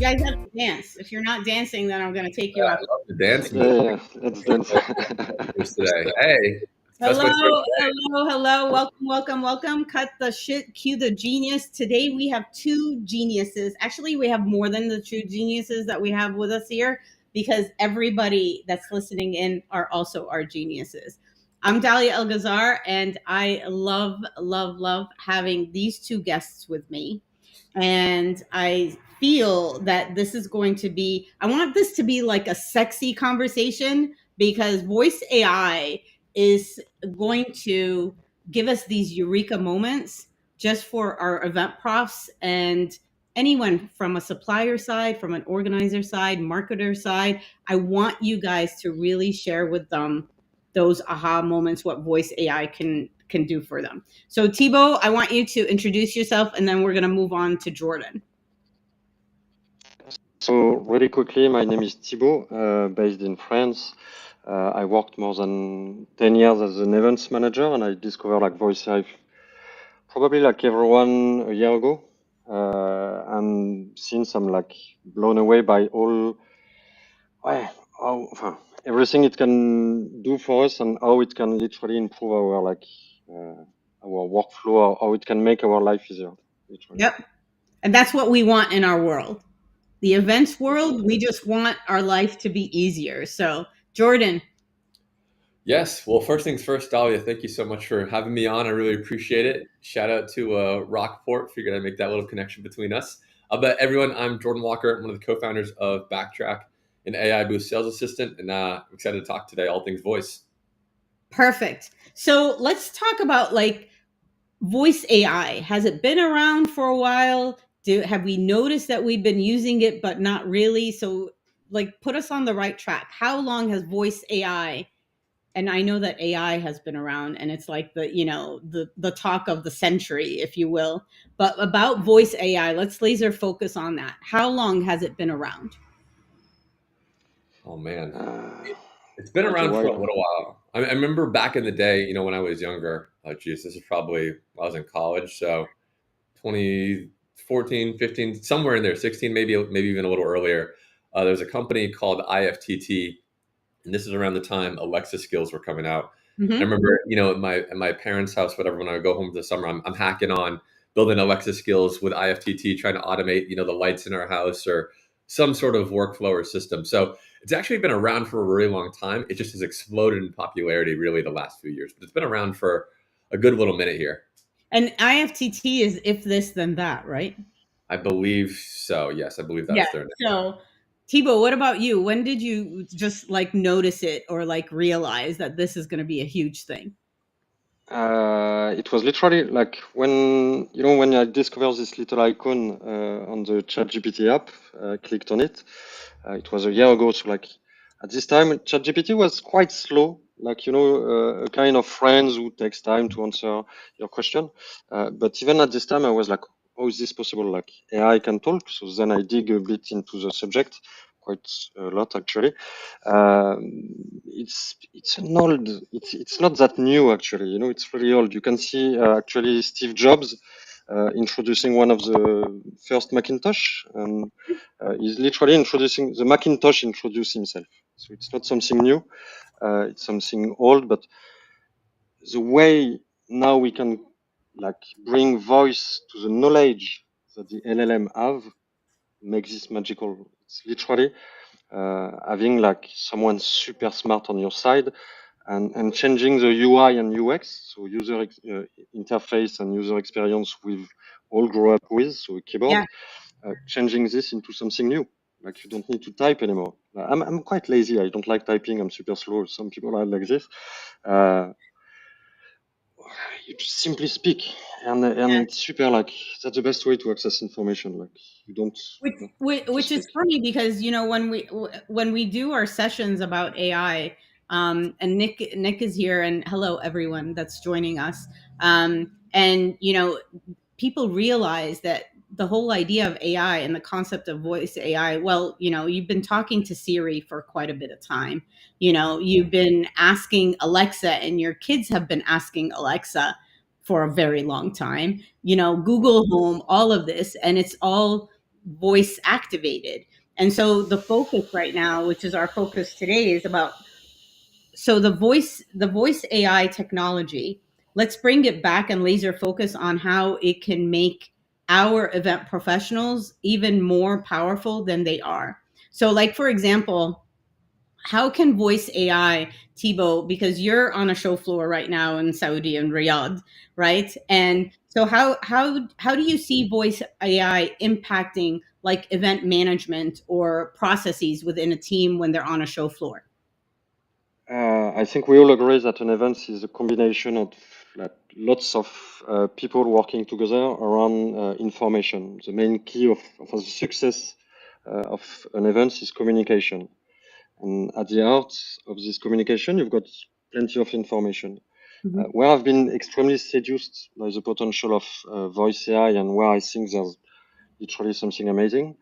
guys have to dance. If you're not dancing, then I'm going to take you I out. love the dancing Yeah, let's dance. today. Hey, best way to Hello, start the day. hello. Welcome. Cut the shit, cue the genius. Today we have two geniuses. Actually, we have more than the two geniuses that we have with us here because everybody that's listening in are also our geniuses. I'm Dalia El Ghazar, and I love having these two guests with me. And I feel that this is going to be, I want this to be like a sexy conversation because voice AI is going to give us these eureka moments just for our event profs and anyone from a supplier side, from an organizer side, marketer side. I want you guys to really share with them those aha moments, what voice AI can do for them. So Thibaut, I want you to introduce yourself and then we're going to move on to Jordan. So really quickly, my name is Thibaut, based in France. I worked more than 10 years as an events manager, and I discovered like voice AI probably like everyone a year ago. And since I'm like blown away by all, everything it can do for us and how it can literally improve our our workflow, or how it can make our life easier. Literally. Yep. And that's what we want in our world. The events world, we just want our life to be easier. So, Jordan. Yes. Well, first things first, Dahlia, thank you so much for having me on. I really appreciate it. Shout out to Rockport. Figured I'd make that little connection between us. But everyone, I'm Jordan Walker. I'm one of the co-founders of Backtrack, an AI boost sales assistant, and I'm excited to talk today all things voice. Perfect. So let's talk about like voice AI. Has it been around for a while? Have we noticed that we've been using it, but not really? So like put us on the right track. How long has voice AI, and I know that AI has been around and it's like the talk of the century, if you will, but about voice AI, let's laser focus on that. How long has it been around? Oh man, it's been Quite a around for a while. little while. I remember back in the day, when I was younger. Geez, this is probably when I was in college, so 2014, 15, somewhere in there, 16, maybe even a little earlier. There's a company called IFTT, and this is around the time Alexa skills were coming out. I Mm-hmm. remember, at my parents' house, whatever, when I go home for the summer, I'm hacking on building Alexa skills with IFTT, trying to automate, the lights in our house or some sort of workflow or system. So it's actually been around for a really long time. It just has exploded in popularity really the last few years, but it's been around for a good little minute here. And IFTT is if this, then that, right? I believe so. Yes, I believe Yeah. that's their name. So, Thibaut, what about you? When did you just like notice it or like realize that this is going to be a huge thing? It was literally like when I discovered this little icon on the ChatGPT app, clicked on it. It was a year ago, so like at this time, ChatGPT was quite slow, like a kind of friend who takes time to answer your question. But even at this time, I was like, "How is this possible? Like AI can talk?" So then I dig a bit into the subject, quite a lot actually. It's an old. It's not that new actually. It's really old. You can see actually Steve Jobs introducing one of the first Macintosh, and he's literally introducing the Macintosh. Introduced himself, so it's not something new. It's something old, but the way now we can like bring voice to the knowledge that the LLM have makes this magical. It's literally having like someone super smart on your side and changing the UI and UX, so interface and user experience we've all grew up with, so a keyboard, changing this into something new. Like you don't need to type anymore. I'm quite lazy. I don't like typing. I'm super slow. Some people are like this. You just simply speak, and it's super like that's the best way to access information. Like you don't. Which is funny because when we do our sessions about AI, and Nick is here, and hello everyone that's joining us, and people realize that the whole idea of AI and the concept of voice AI, well, you've been talking to Siri for quite a bit of time. You've been asking Alexa, and your kids have been asking Alexa for a very long time. Google Home, all of this, and it's all voice activated. And so the focus right now, which is our focus today, is about the voice AI technology. Let's bring it back and laser focus on how it can make our event professionals even more powerful than they are. So, like for example, how can voice AI, Thibaut, because you're on a show floor right now in Saudi and Riyadh, right? And so how do you see voice AI impacting like event management or processes within a team when they're on a show floor? I think we all agree that an event is a combination of like lots of people working together around information. The main key of the success of an event is communication. And at the heart of this communication, you've got plenty of information. Mhm. Where I've been extremely seduced by the potential of voice AI and where I think there's literally something amazing.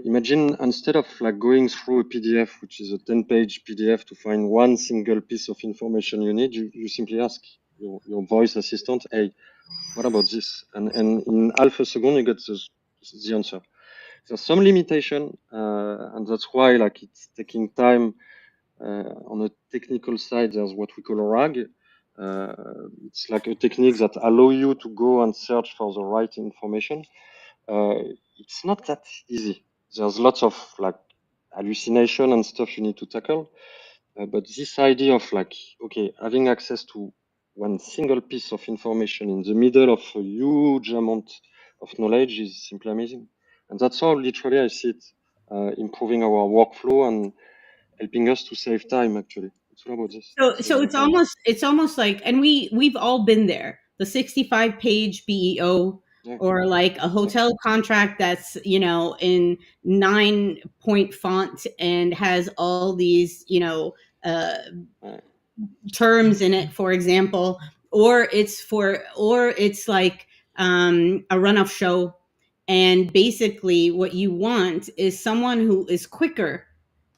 Imagine instead of like going through a PDF, which is a 10-page PDF to find one single piece of information you need, you simply ask your voice assistant, hey, what about this? And in half a second, you get the answer. There's some limitation, and that's why like it's taking time. On the technical side, there's what we call a RAG. It's like a technique that allow you to go and search for the right information. Uh, it's not that easy. There's lots of like hallucination and stuff you need to tackle. But this idea of like, okay, having access to one single piece of information in the middle of a huge amount of knowledge is simply amazing. And that's how literally I see it improving our workflow and helping us to save time actually. It's all about this. So Saving time. it's almost like, and we've all been there. The 65-page BEO, Yeah. or like a hotel contract that's, in 9-point font and has all these, uh, Yeah. terms in it, for example, or it's like a runoff show, and basically what you want is someone who is quicker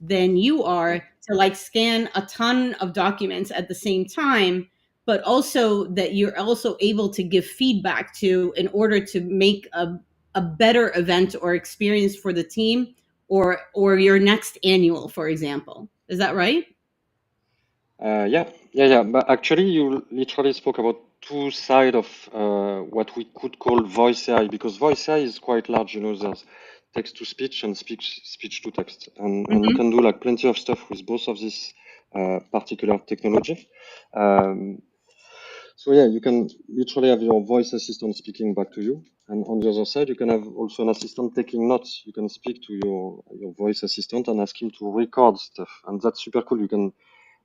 than you Yeah. are to like scan a ton of documents at the same time, but also that you're also able to give feedback to in order to make a better event or experience for the team, or your next annual, for example. Is that right? Yeah. But actually, you literally spoke about two sides of what we could call voice AI, because voice AI is quite large. There's text to speech and speech to text, and you Mm-hmm. can do like plenty of stuff with both of these particular technology. Um, so yeah, you can literally have your voice assistant speaking back to you, and on the other side, you can have also an assistant taking notes. You can speak to your voice assistant and ask him to record stuff, and that's super cool. You can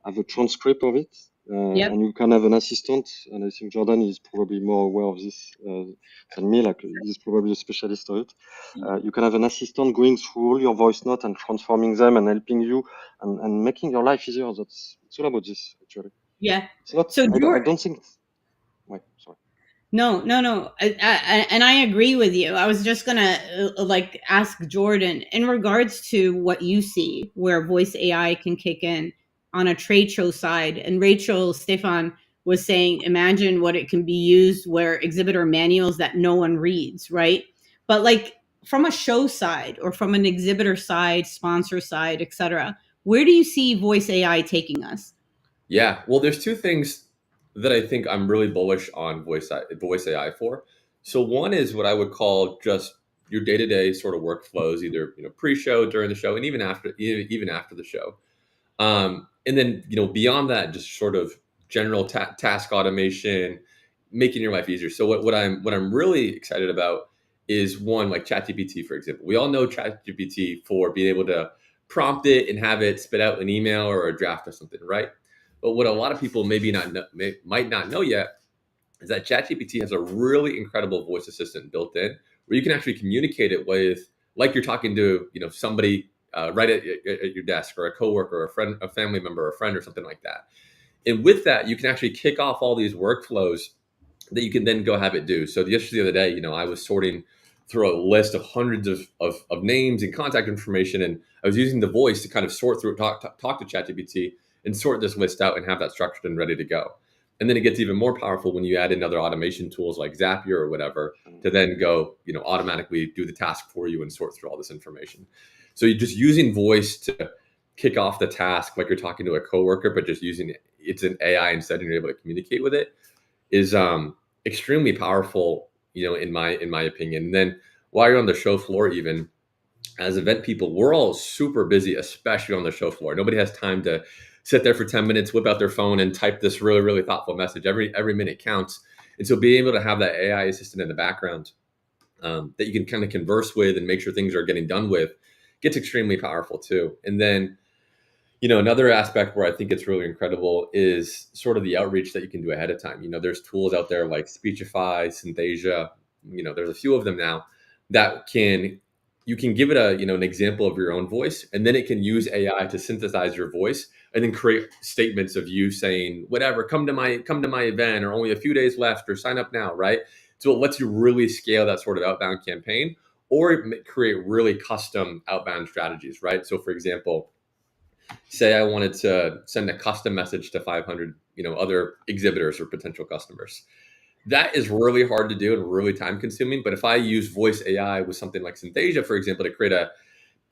have a transcript of it, Yep. and you can have an assistant. And I think Jordan is probably more aware of this than me. Like he's probably a specialist of it. You can have an assistant going through all your voice notes and transforming them and helping you and making your life easier. It's all about this actually. Yeah. It's not. So I George, don't think. Wait, sorry. no. And I agree with you. I was just gonna like ask Jordan in regards to what you see where voice AI can kick in on a trade show side. And Rachel Stefan was saying, imagine what it can be used where exhibitor manuals that no one reads, right? But like from a show side or from an exhibitor side, sponsor side, etc., where do you see voice AI taking us? Yeah, well, there's two things that I think I'm really bullish on voice AI for. So one is what I would call just your day to day sort of workflows, either pre-show, during the show, and even after the show. And then beyond that, just sort of general task automation, making your life easier. So what I'm really excited about is one like ChatGPT, for example. We all know ChatGPT for being able to prompt it and have it spit out an email or a draft or something, right? But what a lot of people might not know yet is that ChatGPT has a really incredible voice assistant built in, where you can actually communicate it with, like you're talking to somebody right at your desk, or a coworker, or a friend, a family member, or a friend, or something like that. And with that, you can actually kick off all these workflows that you can then go have it do. So just the other day, I was sorting through a list of hundreds of names and contact information, and I was using the voice to kind of sort through, talk to ChatGPT and sort this list out and have that structured and ready to go. And then it gets even more powerful when you add in other automation tools like Zapier or whatever to then go, automatically do the task for you and sort through all this information. So you're just using voice to kick off the task like you're talking to a coworker, but just using it's an AI instead, and you're able to communicate with it is extremely powerful, in my opinion. And then while you're on the show floor, even as event people, we're all super busy, especially on the show floor. Nobody has time to sit there for 10 minutes, whip out their phone and type this really, really thoughtful message. Every minute counts. And so being able to have that AI assistant in the background that you can kind of converse with and make sure things are getting done with gets extremely powerful too. And then, another aspect where I think it's really incredible is sort of the outreach that you can do ahead of time. There's tools out there like Speechify, Synthesia, there's a few of them now that you can give it an example of your own voice, and then it can use AI to synthesize your voice and then create statements of you saying, whatever, come to my event, or only a few days left, or sign up now, right? So it lets you really scale that sort of outbound campaign, or create really custom outbound strategies, right? So for example, say I wanted to send a custom message to 500, other exhibitors or potential customers. That is really hard to do and really time consuming. But if I use voice AI with something like Synthesia, for example, to create a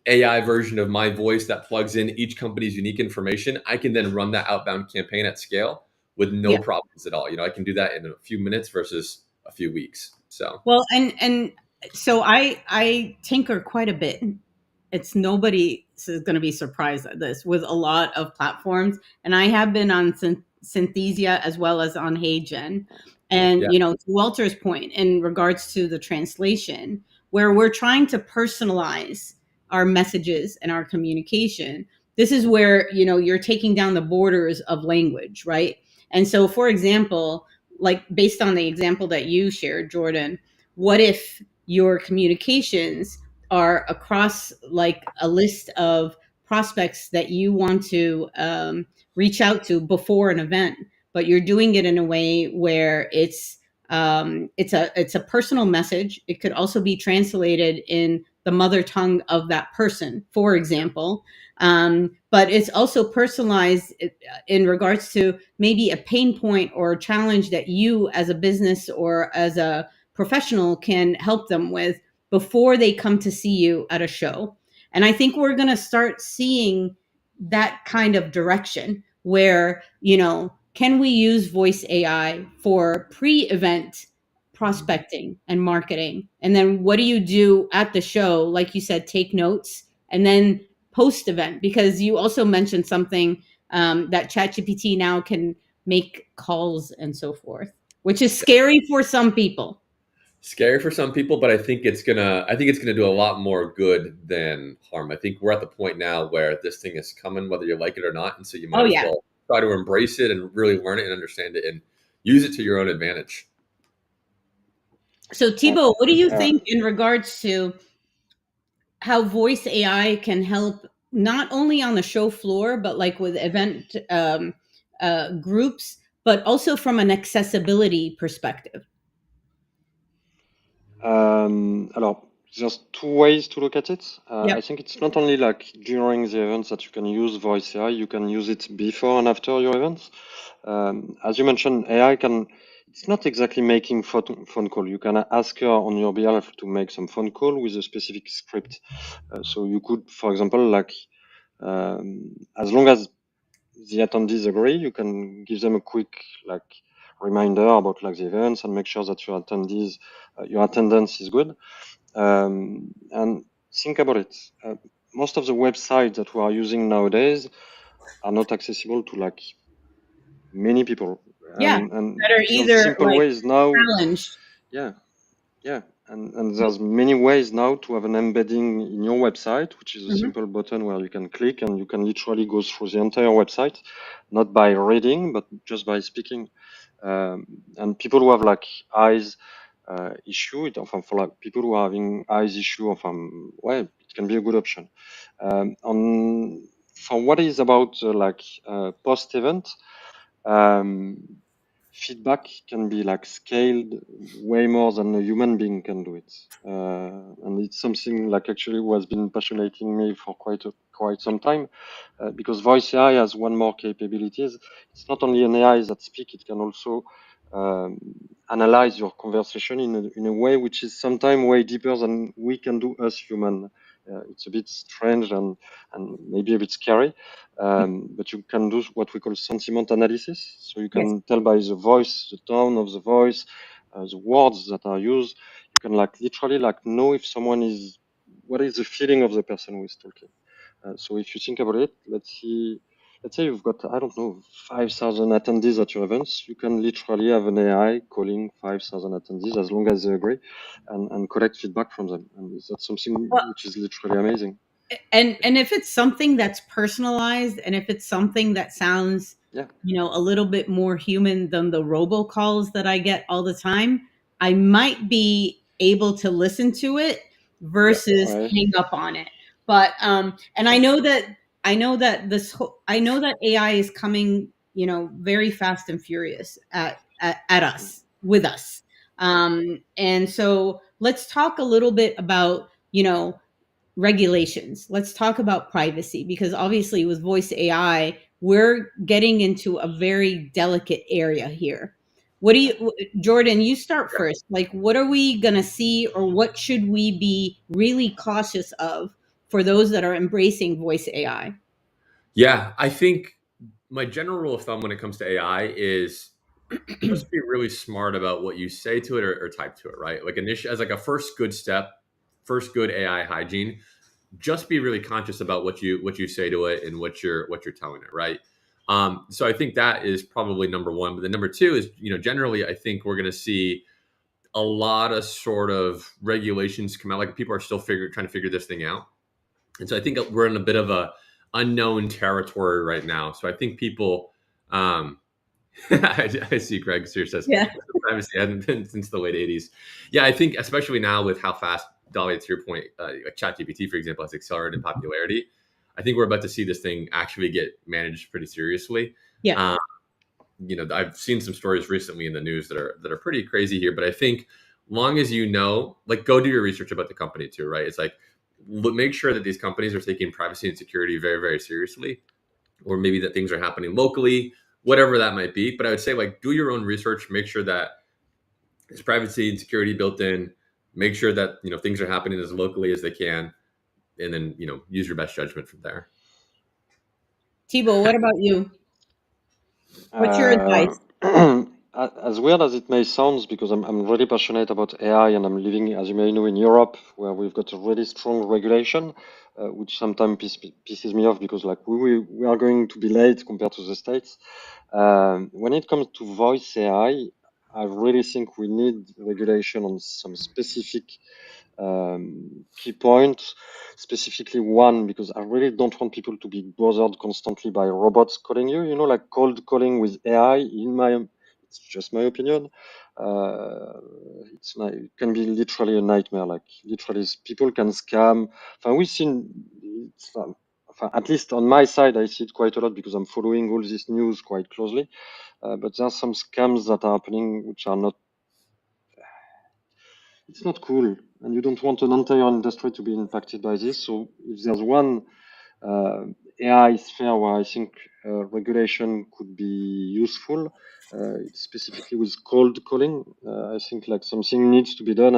AI version of my voice that plugs in each company's unique information, I can then run that outbound campaign at scale with no problems at all. I can do that in a few minutes versus a few weeks. So, well, and so I tinker quite a bit. It's nobody is going to be surprised at this with a lot of platforms, and I have been on Synthesia as well as on HeyGen. And to Walter's point in regards to the translation, where we're trying to personalize our messages and our communication, this is where you're taking down the borders of language, right? And so, for example, like based on the example that you shared, Jordan, what if your communications are across like a list of prospects that you want to reach out to before an event, but you're doing it in a way where it's a personal message. It could also be translated in the mother tongue of that person, for example. But it's also personalized in regards to maybe a pain point or a challenge that you as a business or as a professional can help them with before they come to see you at a show. And I think we're going to start seeing that kind of direction where, can we use voice AI for pre-event prospecting and marketing? And then what do you do at the show? Like you said, take notes, and then post-event, because you also mentioned something that ChatGPT now can make calls and so forth, which is scary for some people. Scary for some people, but I think it's gonna do a lot more good than harm. I think we're at the point now where this thing is coming, whether you like it or not, and so you might as well try to embrace it and really learn it and understand it and use it to your own advantage. So Thibaut, what do you think in regards to how voice AI can help not only on the show floor, but like with event groups, but also from an accessibility perspective? Alors, there's two ways to look at it. Yep. I think it's not only like during the events that you can use voice AI, you can use it before and after your events. As you mentioned, AI it's not exactly making phone call. You can ask her on your behalf to make some phone call with a specific script. So you could, for example, like, as long as the attendees agree, you can give them a quick like reminder about like the events and make sure that your attendance is good. And think about it. Most of the websites that we are using nowadays are not accessible to like many people. And that are either simple like ways now. challenged. Yeah. And there's many ways now to have an embedding in your website, which is a simple button where you can click and you can literally go through the entire website, not by reading, but just by speaking. And people who have like eyes issue, for like people who are having eyes issue, well, it can be a good option. For what is about post event, feedback can be like scaled way more than a human being can do it. And it's something like actually was been passionating me for quite some time, because voice AI has one more capabilities. It's not only an AI that speak; it can also analyze your conversation in a way which is sometimes way deeper than we can do as human. It's a bit strange and maybe a bit scary, but you can do what we call sentiment analysis. So you can tell by the voice, the tone of the voice, the words that are used. You can like literally like know if someone is, what is the feeling of the person who is talking. So if you think about it, let's say you've got, I don't know, 5,000 attendees at your events. You can literally have an AI calling 5,000 attendees as long as they agree and collect feedback from them. And that's something which is literally amazing. And if it's something that's personalized, and if it's something that sounds, a little bit more human than the robocalls that I get all the time, I might be able to listen to it versus hang up on it. But and I know that AI is coming, very fast and furious at us, with us. And so let's talk a little bit about, regulations. Let's talk about privacy, because obviously with voice AI, we're getting into a very delicate area here. What do you, Jordan, you start first. Like, what are we going to see, or what should we be really cautious of for those that are embracing voice AI? Yeah, I think my general rule of thumb when it comes to AI is just be really smart about what you say to it or type to it, right? Like as like a first good step, first good AI hygiene, just be really conscious about what you say to it and what you're telling it, right? So I think that is probably number one. But the number two is, generally I think we're going to see a lot of sort of regulations come out. Like people are still trying to figure this thing out, and so I think we're in a bit of a unknown territory right now. So I think people, I see Greg here says, privacy hasn't been since the late 80s. Yeah, I think especially now with how fast, Dolly, to your point, ChatGPT, for example, has accelerated in popularity. I think we're about to see this thing actually get managed pretty seriously. Yeah. I've seen some stories recently in the news that are pretty crazy here, but I think long as like go do your research about the company too, right? It's like make sure that these companies are taking privacy and security very, very seriously, or maybe that things are happening locally, whatever that might be. But I would say like do your own research, make sure that there's privacy and security built in, make sure that things are happening as locally as they can, and then use your best judgment from there. Thibault, what about you? What's your advice? As weird as it may sound, because I'm really passionate about AI and I'm living, as you may know, in Europe, where we've got a really strong regulation, which sometimes pisses me off because like we are going to be late compared to the States. When it comes to voice AI, I really think we need regulation on some specific key points, specifically one, because I really don't want people to be bothered constantly by robots calling you, like cold calling with AI. It's just my opinion. It can be literally a nightmare. Like literally, people can scam. We've seen, at least on my side, I see it quite a lot because I'm following all this news quite closely. But there are some scams that are happening which are not. It's not cool, and you don't want an entire industry to be impacted by this. So if there's one AI sphere where I think regulation could be useful, it's specifically with cold calling. I think like something needs to be done,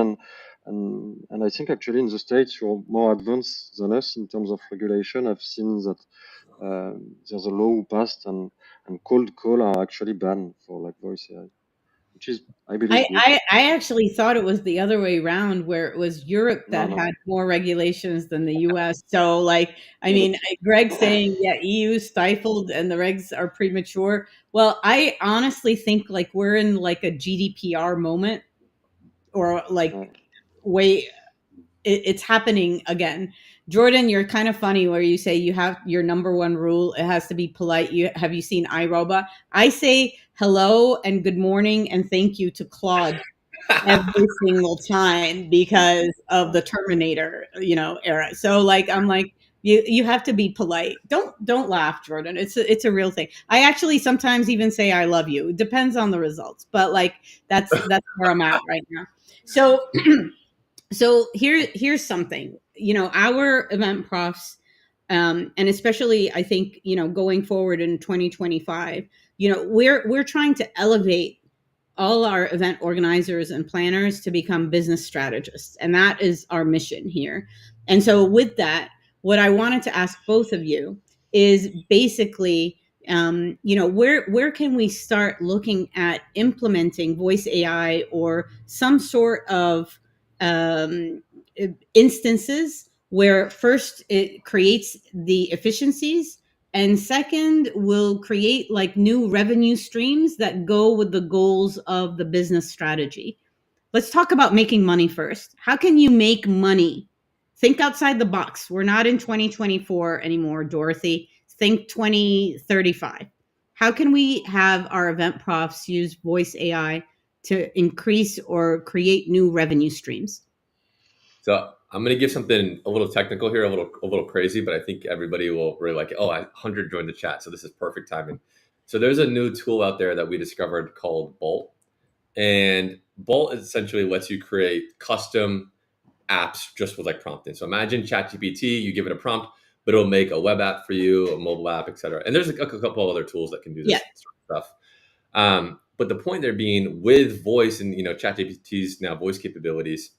and I think actually in the States you're more advanced than us in terms of regulation. I've seen that there's a law passed and cold call are actually banned for like voice AI, which is, I believe, good. I actually thought it was the other way around, where it was Europe that had more regulations than the US. So like, I mean, Greg saying, yeah, EU stifled and the regs are premature. Well, I honestly think like we're in like a GDPR moment, or like it's happening again. Jordan, you're kind of funny where you say you have your number one rule. It has to be polite. Have you seen iRobot? I say hello and good morning and thank you to Claude every single time because of the Terminator, era. So like, I'm like, You have to be polite. Don't laugh, Jordan. It's a real thing. I actually sometimes even say I love you. It depends on the results, but like that's where I'm at right now. So so here's something. Our event profs, and especially I think going forward in 2025, we're trying to elevate all our event organizers and planners to become business strategists. And that is our mission here. And so, with that, what I wanted to ask both of you is basically, where can we start looking at implementing voice AI or some sort of um, instances where first it creates the efficiencies and second will create like new revenue streams that go with the goals of the business strategy. Let's talk about making money first. How can you make money? Think outside the box. We're not in 2024 anymore, Dorothy. Think 2035. How can we have our event profs use voice AI to increase or create new revenue streams? So I'm going to give something a little technical here, a little crazy, but I think everybody will really like it. Oh, 100 joined the chat, so this is perfect timing. So there's a new tool out there that we discovered called Bolt, and Bolt essentially lets you create custom apps just with like prompting. So imagine ChatGPT, you give it a prompt, but it'll make a web app for you, a mobile app, etc. And there's a couple of other tools that can do this Yeah. sort of stuff. But the point there being with voice and ChatGPT's now voice capabilities,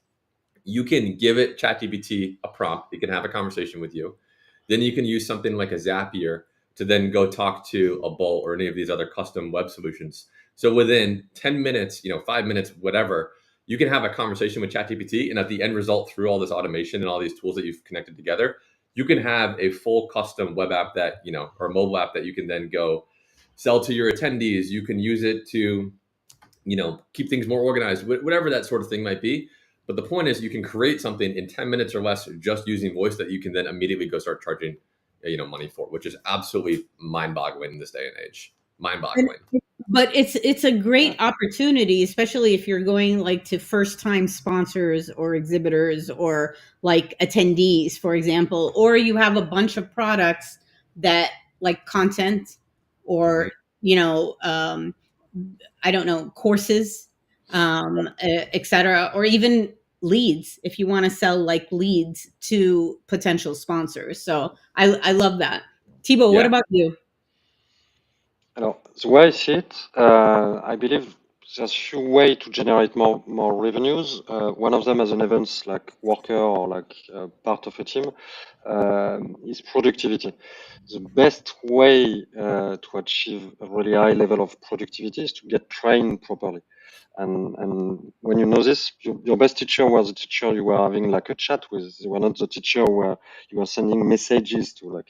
you can give it ChatGPT a prompt. It can have a conversation with you. Then you can use something like a Zapier to then go talk to a Bolt or any of these other custom web solutions. So within 10 minutes, 5 minutes, whatever, you can have a conversation with ChatGPT, and at the end result, through all this automation and all these tools that you've connected together, you can have a full custom web app that or a mobile app that you can then go sell to your attendees. You can use it to keep things more organized, whatever that sort of thing might be. But the point is, you can create something in 10 minutes or less just using voice that you can then immediately go start charging, money for, which is absolutely mind-boggling in this day and age. Mind-boggling. But it's a great opportunity, especially if you're going like to first time sponsors or exhibitors or like attendees, for example, or you have a bunch of products that like content or I don't know, courses, etc., or even leads if you want to sell like leads to potential sponsors. So I love that. Thibaut, what about you? Alors, the way I see it, I believe there's few ways to generate more revenues. One of them as an events like worker or like part of a team is productivity. The best way to achieve a really high level of productivity is to get trained properly. And when you know this, your best teacher was the teacher you were having like a chat with. They were not the teacher where you were sending messages to.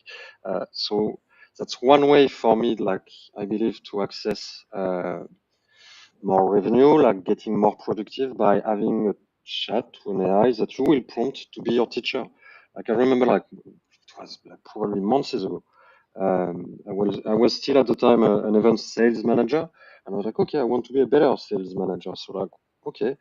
So that's one way for me, like I believe, to access more revenue, like getting more productive by having a chat to an AI that you will prompt to be your teacher. Like I remember, like it was like probably months ago. I was still at the time an event sales manager, and I was like, okay, I want to be a better sales manager. So like, okay.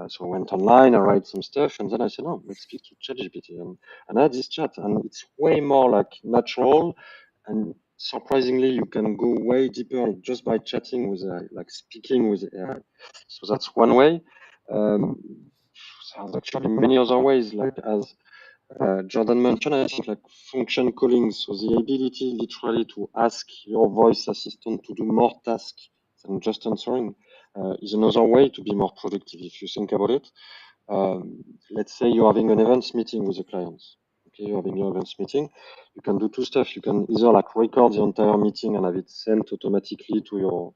So I went online, I write some stuff, and then I said, "Oh, let's speak to ChatGPT." And I had this chat, and it's way more like natural, and surprisingly, you can go way deeper just by chatting with AI, like speaking with AI. So that's one way. Um, there's actually many other ways, like as Jordan mentioned, I think like function calling, so the ability literally to ask your voice assistant to do more tasks than just answering is another way to be more productive if you think about it. Let's say you're having an events meeting with a client. Okay, you're having your events meeting. You can do two stuff. You can either like record the entire meeting and have it sent automatically to your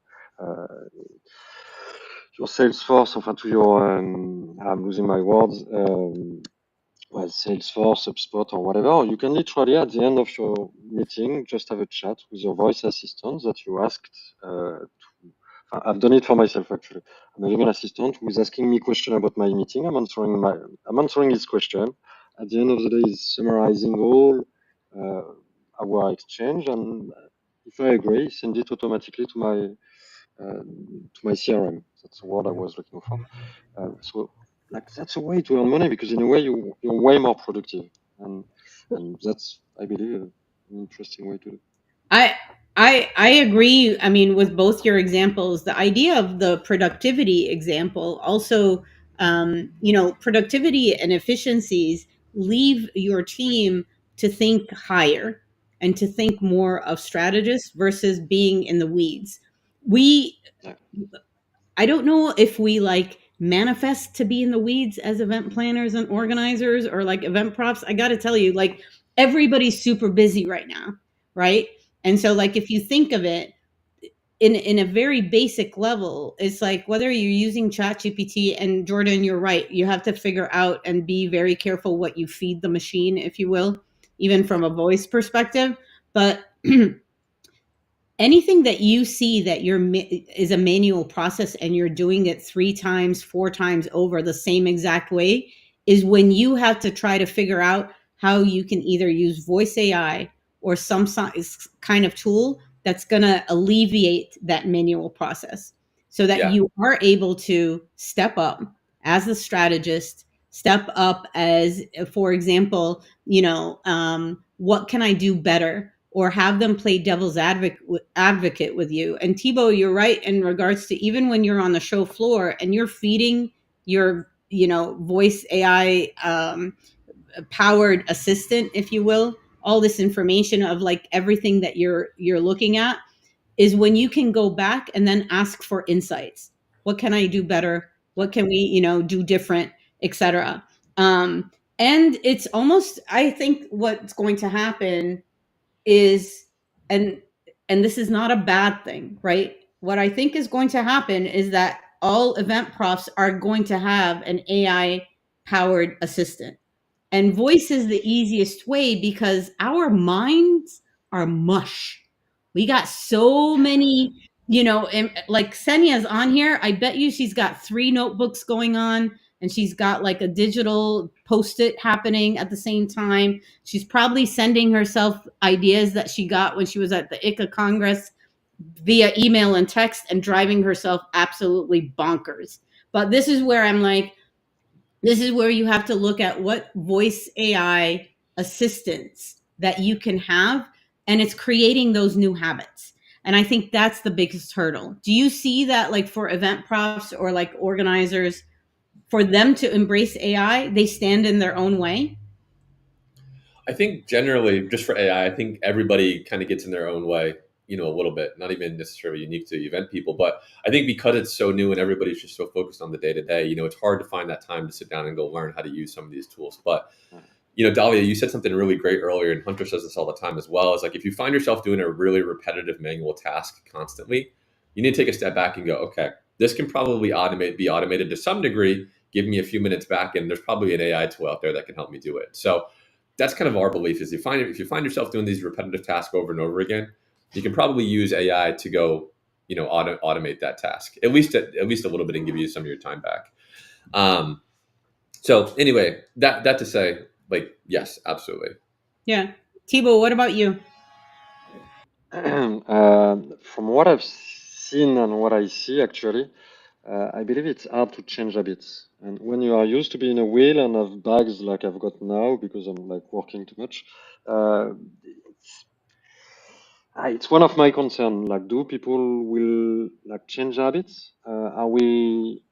Salesforce, or to your I'm losing my words. Well, Salesforce, HubSpot, or whatever. Or you can literally at the end of your meeting just have a chat with your voice assistant that you asked I've done it for myself actually. I'm having an assistant who is asking me a question about my meeting. I'm answering his question. At the end of the day, he's summarizing all our exchange, and if I agree, send it automatically to my CRM. That's the word I was looking for. So like that's a way to earn money because in a way you're way more productive, and that's I believe, an interesting way to do. I agree. I mean, with both your examples, the idea of the productivity example also, productivity and efficiencies leave your team to think higher and to think more of strategists versus being in the weeds. We, Yeah. I don't know if we like manifest to be in the weeds as event planners and organizers or like event profs. I got to tell you, like everybody's super busy right now, right? And so, like, if you think of it in a very basic level, it's like whether you're using ChatGPT, and Jordan, you're right, you have to figure out and be very careful what you feed the machine, if you will, even from a voice perspective. But anything that you see that is a manual process and you're doing it 3 times 4 times over the same exact way is when you have to try to figure out how you can either use voice AI or some kind of tool that's going to alleviate that manual process so that Yeah. you are able to step up as a strategist, step up as, for example, what can I do better, or have them play devil's advocate with you. And Thibaut, you're right in regards to even when you're on the show floor and you're feeding your, voice AI powered assistant, if you will, all this information of like everything that you're looking at, is when you can go back and then ask for insights. What can I do better? What can we, do different, etc. And it's almost, I think what's going to happen is, and this is not a bad thing, right? What I think is going to happen is that all event profs are going to have an AI powered assistant. And voice is the easiest way because our minds are mush. We got so many, like Senia's on here. I bet you she's got 3 notebooks going on and she's got like a digital post-it happening at the same time. She's probably sending herself ideas that she got when she was at the ICA Congress via email and text and driving herself absolutely bonkers. But this is where I'm like, this is where you have to look at what voice AI assistants that you can have, and it's creating those new habits. And I think that's the biggest hurdle. Do you see that, like for event profs or like organizers, for them to embrace AI, they stand in their own way? I think generally, just for AI, I think everybody kind of gets in their own way, a little bit, not even necessarily unique to event people. But I think because it's so new and everybody's just so focused on the day to day, it's hard to find that time to sit down and go learn how to use some of these tools. But, Dahlia, you said something really great earlier, and Hunter says this all the time as well. Is like if you find yourself doing a really repetitive manual task constantly, you need to take a step back and go, okay, this can probably be automated to some degree. Give me a few minutes back, and there's probably an AI tool out there that can help me do it. So that's kind of our belief is if you find yourself doing these repetitive tasks over and over again, you can probably use AI to go, automate that task at least a little bit and give you some of your time back. So anyway, that to say, like, yes, absolutely. Yeah. Thibaut, what about you? From what I've seen and what I see, actually, I believe it's hard to change habits. And when you are used to be in a wheel and have bags like I've got now because I'm like working too much, it's, it's one of my concern. Like, do people will like change habits? Are we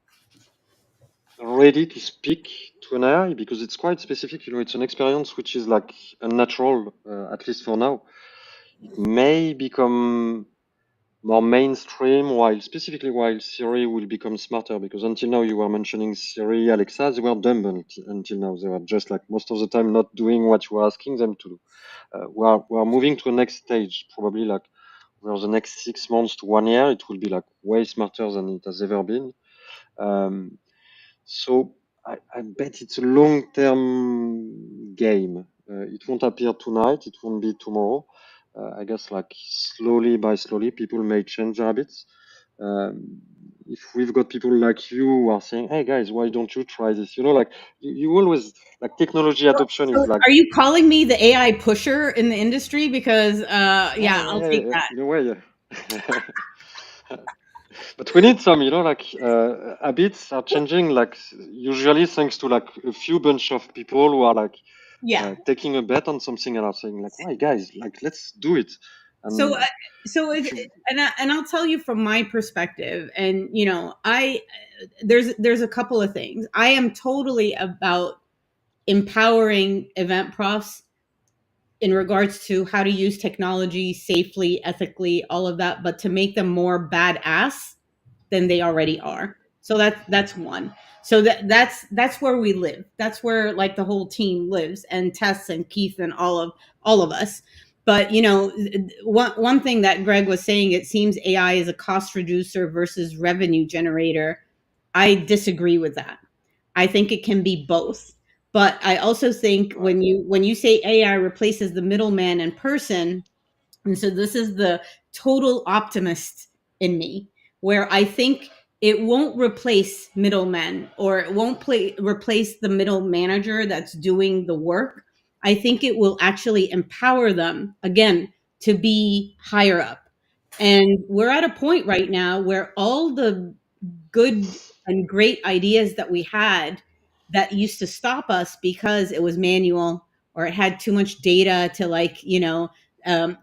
ready to speak to an AI? Because it's quite specific. It's an experience which is like unnatural, at least for now. It may become more mainstream, specifically while Siri will become smarter, because until now you were mentioning Siri, Alexa, they were dumb until now. They were just like most of the time not doing what you were asking them to do. We are moving to a next stage, probably like over the next 6 months to 1 year, it will be like way smarter than it has ever been. So I bet it's a long-term game. It won't appear tonight. It won't be tomorrow. I guess like slowly by slowly, people may change habits. If we've got people like you who are saying, "Hey guys, why don't you try this?" Like you always like technology adoption So is like, are you calling me the AI pusher in the industry? Because yeah, I'll take yeah, that. in a way, yeah. But we need some, like habits are changing, like usually thanks to like a few bunch of people who are like Yeah. taking a bet on something and are saying like, why guys, like let's do it. And So if you, and I'll tell you from my perspective, and you know, there's a couple of things. I am totally about empowering event profs in regards to how to use technology safely, ethically, all of that, but to make them more badass than they already are. So that's one. So that's where we live. That's where like the whole team lives, and Tess and Keith and all of us. But you know, one thing that Greg was saying, it seems AI is a cost reducer versus revenue generator. I disagree with that. I think it can be both. But I also think when you say AI replaces the middleman in person, and so this is the total optimist in me, where I think it won't replace middlemen, or it won't replace the middle manager that's doing the work. I think it will actually empower them again to be higher up. And we're at a point right now where all the good and great ideas that we had that used to stop us because it was manual, or it had too much data to like, you know,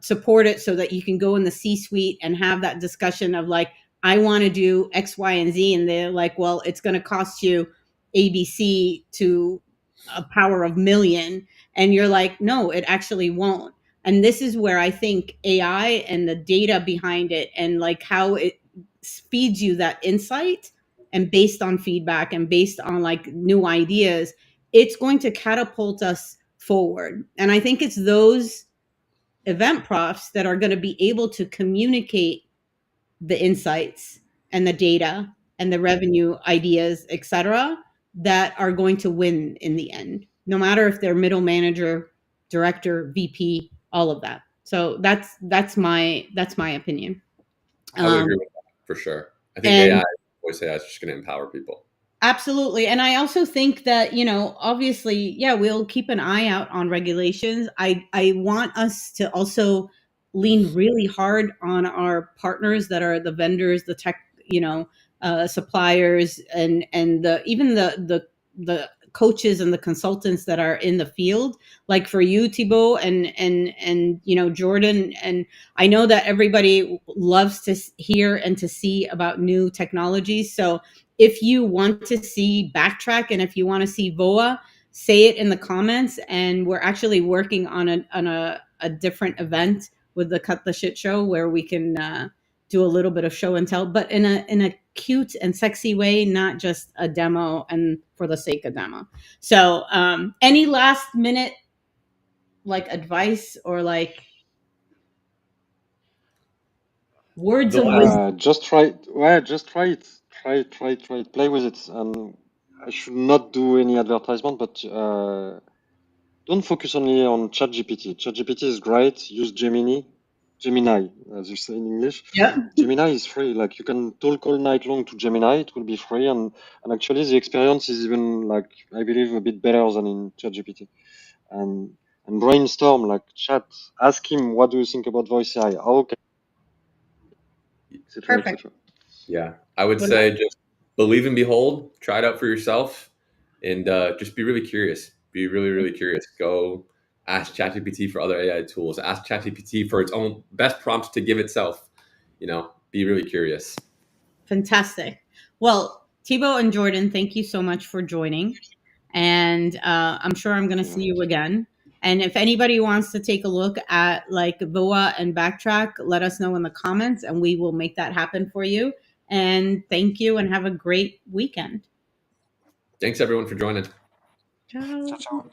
support it, so that you can go in the C suite and have that discussion of like, I want to do X, Y, and Z. And they're like, well, it's going to cost you ABC to a power of million. And you're like, no, it actually won't. And this is where I think AI and the data behind it, and like how it feeds you that insight, and based on feedback and based on like new ideas, it's going to catapult us forward. And I think it's those event profs that are going to be able to communicate the insights and the data and the revenue ideas, etc., that are going to win in the end, no matter if they're middle manager, director, VP, all of that. So that's my opinion. I would agree with that for sure. I think And AI, voice AI, is just going to empower people. absolutely. And I also think that, you know, obviously, yeah, we'll keep an eye out on regulations. I want us to also lean really hard on our partners that are the vendors, the tech, you know, suppliers, and the even the coaches and the consultants that are in the field, like for you, Thibaut, and you know, Jordan. And I know that everybody loves to hear and to see about new technologies. So if you want to see Backtrack, and if you want to see VOA, say it in the comments. And we're actually working on a different event with the Cut the Shit show, where we can do a little bit of show and tell, but in a cute and sexy way, not just a demo and for the sake of demo. So any last minute like advice, or like words The of last, wisdom? just try, well, just try it, try it, play with it. And I should not do any advertisement, but don't focus only on ChatGPT. ChatGPT is great. Use Gemini, as you say in English. Yep. Gemini is free. Like you can talk all night long to Gemini. It will be free, and actually the experience is even like I believe a bit better than in ChatGPT. And brainstorm, like chat, ask him what do you think about voice AI, how can, etc. Perfect. etc. yeah, I would say just believe and behold, try it out for yourself, and just be really curious. Be really, really curious. Go ask ChatGPT for other AI tools. Ask ChatGPT for its own best prompts to give itself. You know, be really curious. Fantastic. Well, Thibaut and Jordan, thank you so much for joining. And I'm sure I'm going to see you again. And if anybody wants to take a look at like VOA and Backtrack, let us know in the comments, and we will make that happen for you. And thank you, and have a great weekend. Thanks everyone for joining. Ciao. Ciao, ciao.